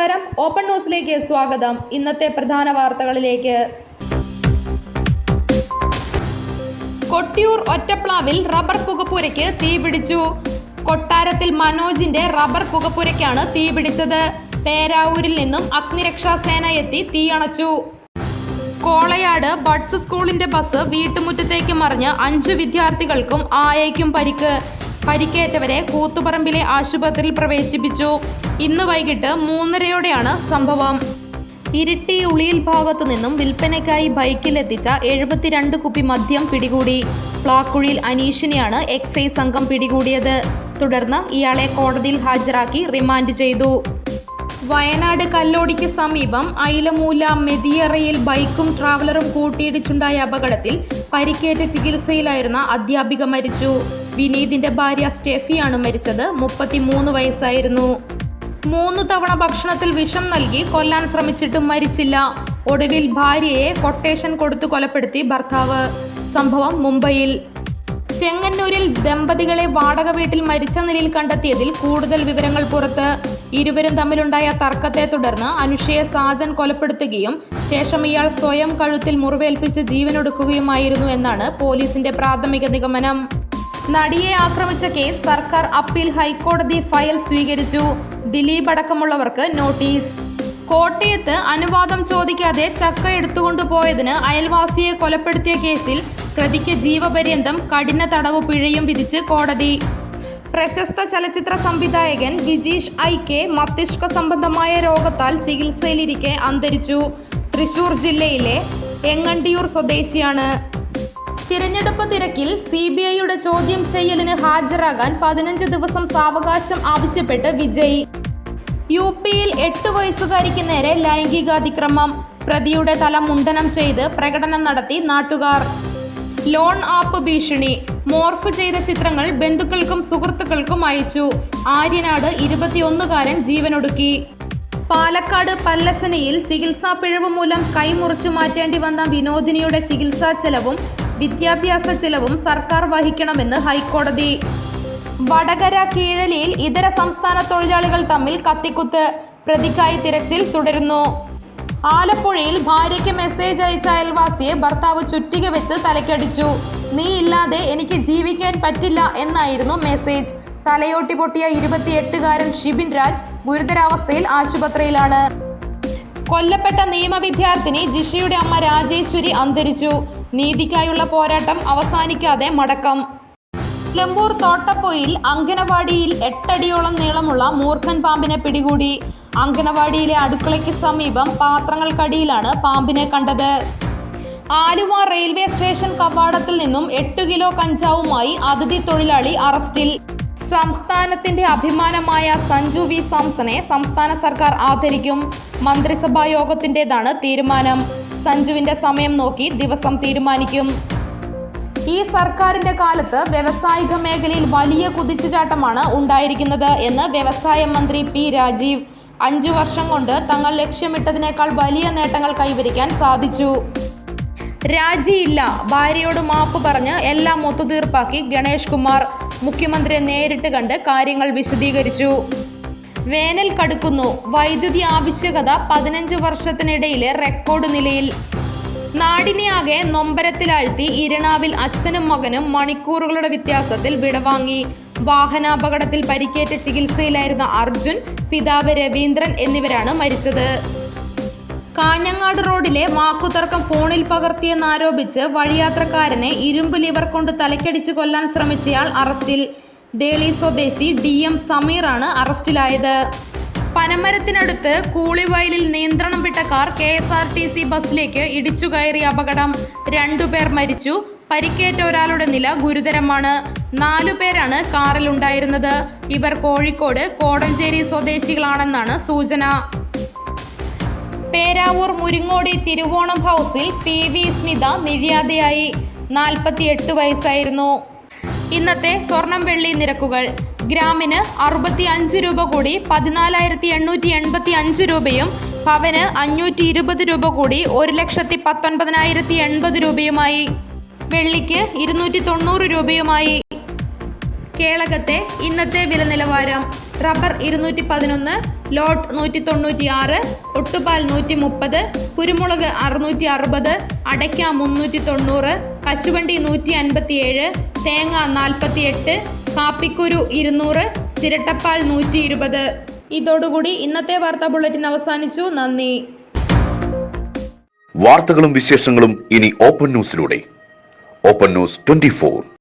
നമസ്കാരം, ഓപ്പൺ ന്യൂസിലേക്ക് സ്വാഗതം. ഇന്നത്തെ പ്രധാന വാർത്തകളിലേക്ക്. കൊട്ടിയൂർ ഒറ്റപ്ലാവിൽ റബ്ബർ പുകപ്പുരയ്ക്ക് തീപിടിച്ചു. കൊട്ടാരത്തിൽ മനോജിന്റെ റബ്ബർ പുകപ്പുരയ്ക്കാണ് തീപിടിച്ചത്. പേരാവൂരിൽ നിന്നും അഗ്നിരക്ഷാസേന എത്തി തീയണച്ചു. കോളയാട് ബഡ്സ് സ്കൂളിന്റെ ബസ് വീട്ടുമുറ്റത്തേക്ക് മറിഞ്ഞ് 5 വിദ്യാർത്ഥികൾക്കും ആയയ്ക്കും പരിക്ക്. പരിക്കേറ്റവരെ കൂത്തുപറമ്പിലെ ആശുപത്രിയിൽ പ്രവേശിപ്പിച്ചു. ഇന്ന് വൈകിട്ട് 3:30യോടെയാണ് സംഭവം. ഇരിട്ടി ഉളിയിൽ ഭാഗത്തു നിന്നും വിൽപ്പനയ്ക്കായി ബൈക്കിലെത്തിച്ച 72 കുപ്പി മദ്യം പിടികൂടി. പ്ലാക്കുഴിയിൽ അനീഷിനെയാണ് എക്സൈസ് സംഘം പിടികൂടിയത്. തുടർന്ന് ഇയാളെ കോടതിയിൽ ഹാജരാക്കി റിമാൻഡ് ചെയ്തു. വയനാട് കല്ലോടിക്ക് സമീപം ഐലമൂല മെതിയറയിൽ ബൈക്കും ട്രാവലറും കൂട്ടിയിടിച്ചുണ്ടായ അപകടത്തിൽ പരിക്കേറ്റ് ചികിത്സയിലായിരുന്ന അധ്യാപിക മരിച്ചു. വിനീതിന്റെ ഭാര്യ സ്റ്റെഫിയാണ് മരിച്ചത്. 33 വയസ്സായിരുന്നു. 3 തവണ ഭക്ഷണത്തിൽ വിഷം നൽകി കൊല്ലാൻ ശ്രമിച്ചിട്ടും മരിച്ചില്ല. ഒടുവിൽ ഭാര്യയെ കൊട്ടേഷൻ കൊടുത്തു കൊലപ്പെടുത്തി ഭർത്താവ്. സംഭവം മുംബൈയിൽ. ചെങ്ങന്നൂരിൽ ദമ്പതികളെ വാടക വീട്ടിൽ മരിച്ച നിലയിൽ കണ്ടെത്തിയതിൽ കൂടുതൽ വിവരങ്ങൾ പുറത്ത്. ഇരുവരും തമ്മിലുണ്ടായ തർക്കത്തെ തുടർന്ന് അനുഷയെ സാജൻ കൊലപ്പെടുത്തുകയും ശേഷം ഇയാൾ സ്വയം കഴുത്തിൽ മുറിവേൽപ്പിച്ച് ജീവനൊടുക്കുകയുമായിരുന്നു എന്നാണ് പോലീസിന്റെ പ്രാഥമിക നിഗമനം. നടിയെ ആക്രമിച്ച കേസ് സർക്കാർ അപ്പീൽ ഹൈക്കോടതി ഫയൽ സ്വീകരിച്ചു. ദിലീപ് അടക്കമുള്ളവർക്ക് നോട്ടീസ്. കോട്ടയത്ത് അനുവാദം ചോദിക്കാതെ ചക്ക എടുത്തുകൊണ്ടുപോയതിന് അയൽവാസിയെ കൊലപ്പെടുത്തിയ കേസിൽ പ്രതിക്ക് ജീവപര്യന്തം കഠിന തടവ് പിഴയും വിധിച്ച് കോടതി. പ്രശസ്ത ചലച്ചിത്ര സംവിധായകൻ വിജീഷ് ഐ.കെ. മസ്തിഷ്ക സംബന്ധമായ രോഗത്താൽ ചികിത്സയിലിരിക്കെ അന്തരിച്ചു. തൃശൂർ ജില്ലയിലെ എങ്ങണ്ടിയൂർ സ്വദേശിയാണ്. തിരഞ്ഞെടുപ്പ് തിരക്കിൽ CBIയുടെ ചോദ്യം ചെയ്യലിന് ഹാജരാകാൻ 15 ദിവസം സാവകാശം ആവശ്യപ്പെട്ട് വിജയ്. UPയിൽ 8 വയസ്സുകാരിക്ക് നേരെ ലൈംഗികാതിക്രമം. പ്രതിയുടെ തല മുണ്ഡനം ചെയ്ത് പ്രകടനം നടത്തി നാട്ടുകാർ. ലോൺ ആപ്പ് ഭീഷണി. മോർഫ് ചെയ്ത ചിത്രങ്ങൾ ബന്ധുക്കൾക്കും സുഹൃത്തുക്കൾക്കും അയച്ചു. ആര്യനാട് 21കാരൻ ജീവനൊടുക്കി. പാലക്കാട് പല്ലശനയിൽ ചികിത്സാ പിഴവ് മൂലം കൈമുറിച്ചു മാറ്റേണ്ടി വന്ന വിനോദിനിയുടെ ചികിത്സാ ചെലവും വിദ്യാഭ്യാസ ചെലവും സർക്കാർ വഹിക്കണമെന്ന് ഹൈക്കോടതി. വടകര കീഴലിയിൽ ഇതര സംസ്ഥാന തൊഴിലാളികൾ തമ്മിൽ കത്തിക്കുത്ത്. പ്രതിക്കായി തിരച്ചിൽ തുടരുന്നു. ആലപ്പുഴയിൽ ഭാര്യയ്ക്ക് മെസ്സേജ് അയച്ച അയൽവാസിയെ ഭർത്താവ് ചുറ്റിക വെച്ച് തലക്കടിച്ചു. നീ ഇല്ലാതെ എനിക്ക് ജീവിക്കാൻ പറ്റില്ല എന്നായിരുന്നു മെസ്സേജ്. തലയോട്ടി പൊട്ടിയ 28കാരൻ ഷിബിൻ രാജ് ഗുരുതരാവസ്ഥയിൽ ആശുപത്രിയിലാണ്. കൊല്ലപ്പെട്ട നിയമവിദ്യാർത്ഥിനി ജിഷയുടെ അമ്മ രാജേശ്വരി അന്തരിച്ചു. നീതിക്കായുള്ള പോരാട്ടം അവസാനിക്കാതെ മടക്കം. നിലമ്പൂർ തോട്ടപ്പൊയിൽ അങ്കനവാടിയിൽ 8 അടിയോളം നീളമുള്ള മൂർഖൻ പാമ്പിനെ പിടികൂടി. അങ്കനവാടിയിലെ അടുക്കളയ്ക്ക് സമീപം പാത്രങ്ങൾക്കടിയിലാണ് പാമ്പിനെ കണ്ടത്. ആലുവ റെയിൽവേ സ്റ്റേഷൻ കവാടത്തിൽ നിന്നും 8 കിലോ കഞ്ചാവുമായി അതിഥി തൊഴിലാളി അറസ്റ്റിൽ. സംസ്ഥാനത്തിന്റെ അഭിമാനമായ സഞ്ജു വി സാംസണെ സംസ്ഥാന സർക്കാർ ആദരിക്കും. മന്ത്രിസഭാ യോഗത്തിൻ്റെതാണ് തീരുമാനം. സഞ്ജുവിന്റെ സമയം നോക്കി ദിവസം തീരുമാനിക്കും. ഈ സർക്കാരിന്റെ കാലത്ത് വ്യവസായിക മേഖലയിൽ വലിയ കുതിച്ചുചാട്ടമാണ് ഉണ്ടായിരിക്കുന്നത് എന്ന് വ്യവസായ മന്ത്രി P. രാജീവ്. 5 വർഷം കൊണ്ട് തങ്ങൾ ലക്ഷ്യമിട്ടതിനേക്കാൾ വലിയ നേട്ടങ്ങൾ കൈവരിക്കാൻ സാധിച്ചു. രാജിയില്ല. ഭാര്യയോട് മാപ്പ് പറഞ്ഞ് എല്ലാം ഒത്തുതീർപ്പാക്കി ഗണേഷ് കുമാർ. മുഖ്യമന്ത്രിയെ നേരിട്ട് കണ്ട് കാര്യങ്ങൾ വിശദീകരിച്ചു. വേനൽ കടുക്കുന്നു. വൈദ്യുതി ആവശ്യകത 15 വർഷത്തിനിടയിലെ റെക്കോർഡ് നിലയിൽ. നാടിനെ ആകെ നൊമ്പരത്തിലാഴ്ത്തി ഇരിണാവിൽ അച്ഛനും മകനും മണിക്കൂറുകളുടെ വ്യത്യാസത്തിൽ വിടവാങ്ങി. വാഹനാപകടത്തിൽ പരിക്കേറ്റ് ചികിത്സയിലായിരുന്ന അർജുൻ, പിതാവ് രവീന്ദ്രൻ എന്നിവരാണ് മരിച്ചത്. കാഞ്ഞങ്ങാട് റോഡിലെ വാക്കുതർക്കം ഫോണിൽ പകർത്തിയെന്നാരോപിച്ച് വഴിയാത്രക്കാരനെ ഇരുമ്പ് ലിവർ കൊണ്ട് തലക്കടിച്ച് കൊല്ലാൻ ശ്രമിച്ചയാൾ അറസ്റ്റിൽ. ദേളി സ്വദേശി DM സമീറാണ് അറസ്റ്റിലായത്. പനമരത്തിനടുത്ത് കൂളിവയലിൽ നിയന്ത്രണം വിട്ട കാർ KSRTC ബസ്സിലേക്ക് ഇടിച്ചു കയറിയ അപകടം. 2 പേർ മരിച്ചു. പരിക്കേറ്റ ഒരാളുടെ നില ഗുരുതരമാണ്. 4 പേരാണ് കാറിലുണ്ടായിരുന്നത്. ഇവർ കോഴിക്കോട് കോടഞ്ചേരി സ്വദേശികളാണെന്നാണ് സൂചന. പേരാവൂർ മുരിങ്ങോടി തിരുവോണം ഹൗസിൽ PV സ്മിത നിര്യാതയായി. 48 വയസ്സായിരുന്നു. ഇന്നത്തെ സ്വർണം വെള്ളി നിരക്കുകൾ. ഗ്രാമിന് 65 രൂപ കൂടി 14,885 രൂപയും പവന് 520 രൂപ കൂടി 1,19,080 രൂപയുമായി. വെള്ളിക്ക് 290 രൂപയുമായി. കേളകത്തെ ഇന്നത്തെ വില നിലവാരം. റബ്ബർ 211, ലോട്ട് 196, ഒട്ടുപാൽ 130, കുരുമുളക് 660, അടയ്ക്ക 390, കശുവണ്ടി 157, തേങ്ങ 48, കാപ്പിക്കുരു 200, ചിരട്ടപ്പാൽ 120. ഇതോടുകൂടി ഇന്നത്തെ വാർത്താ ബുള്ളറ്റിൻ അവസാനിച്ചു. നന്ദി. വാർത്തകളും വിശേഷങ്ങളും ഇനി ഓപ്പൺ ന്യൂസിലൂടെ. Open news 24.